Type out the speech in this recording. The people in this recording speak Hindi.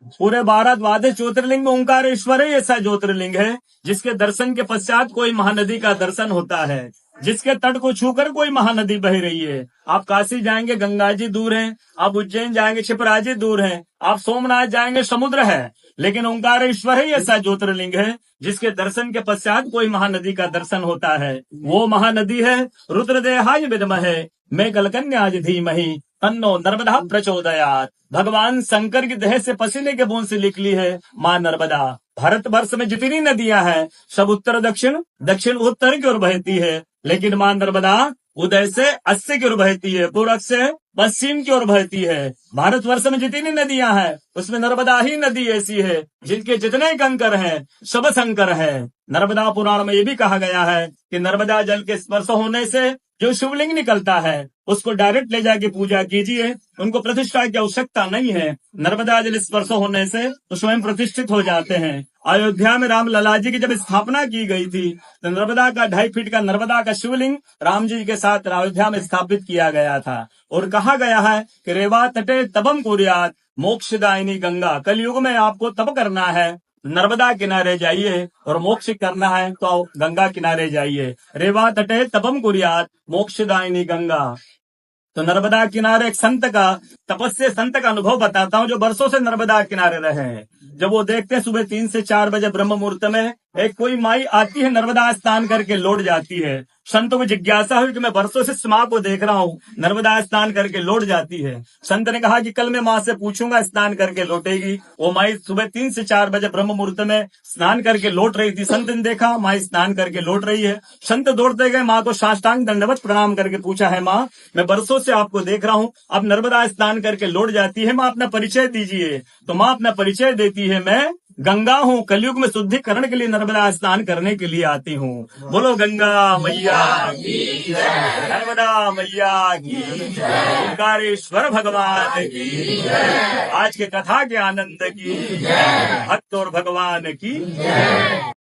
पूरे भारत द्वादश ज्योतिर्लिंग में ओंकारेश्वर ही ऐसा ज्योतिर्लिंग है जिसके दर्शन के पश्चात कोई महानदी का दर्शन होता है, जिसके तट को छूकर कोई महानदी बह रही है। आप काशी जाएंगे गंगा जी दूर हैं, आप उज्जैन जाएंगे क्षिप्रा जी दूर हैं, आप सोमनाथ जाएंगे समुद्र है, लेकिन ओंकारेश्वर ही ऐसा ज्योतिर्लिंग है जिसके दर्शन के पश्चात कोई महानदी का दर्शन होता है। वो महानदी है रुद्रदेहाय विद्महे मैं कलकन्या धीमहि तन्नो नर्मदा प्रचोदयात्। भगवान शंकर की देह से पसीने के बूंद से निकली है माँ नर्मदा। भारत वर्ष में जितनी नदियां हैं सब उत्तर दक्षिण दक्षिण उत्तर की ओर बहती है, लेकिन माँ नर्मदा उदय से अस्सी की ओर बहती है, पूरब से पश्चिम की ओर बहती है। भारतवर्ष में जितनी नदियां हैं उसमें नर्मदा ही नदी ऐसी है जिनके जितने कंकर हैं सब शंकर है। नर्मदा पुराण में ये भी कहा गया है कि नर्मदा जल के स्पर्श होने से जो शिवलिंग निकलता है उसको डायरेक्ट ले जाके पूजा कीजिए, उनको प्रतिष्ठा की आवश्यकता नहीं है। नर्मदा जल स्पर्श होने से तो स्वयं प्रतिष्ठित हो जाते हैं। अयोध्या में राम लला जी की जब स्थापना की गई थी तो नर्मदा का 2.5 फीट का नर्मदा का शिवलिंग राम जी के साथ अयोध्या में स्थापित किया गया था। और कहा गया है कि रेवा तटे तपम कुर्यात् मोक्षदायिनी गंगा। कलयुग में आपको तप करना है, नर्मदा किनारे जाइए, और मोक्ष करना है तो गंगा किनारे जाइए। रेवा तटे तपम कुर्यात् मोक्षदायिनी गंगा। तो नर्मदा किनारे एक संत का तपस्या संत का अनुभव बताता हूँ जो वर्षों से नर्मदा किनारे रहे हैं। जब वो देखते हैं सुबह 3 से 4 बजे ब्रह्म मुहूर्त में एक कोई माई आती है, नर्मदा स्नान करके लौट जाती है। संतों को जिज्ञासा हुई कि मैं वर्षों से इस माँ को देख रहा हूँ, नर्मदा स्नान करके लौट जाती है। संत ने कहा कि कल मैं माँ से पूछूंगा, स्नान करके लौटेगी। वो माई सुबह 3 से 4 बजे ब्रह्म मुहूर्त में स्नान करके लौट रही थी। संत ने देखा माँ स्नान करके लौट रही है। संत दौड़ते गए, माँ को साष्टांग दंडवत प्रणाम करके पूछा, है माँ मैं वर्षों से आपको देख रहा हूँ, अब नर्मदा स्नान करके लौट जाती है, माँ अपना परिचय दीजिए। तो माँ अपना परिचय देती है, मैं गंगा हूँ, कलयुग में शुद्धिकरण के लिए नर्मदा स्नान करने के लिए आती हूँ। बोलो गंगा मैया की जय, नर्मदा मैया की जय, ओंकारेश्वर भगवान की जय, आज के कथा के आनंद की जय, भक्त और भगवान की जय।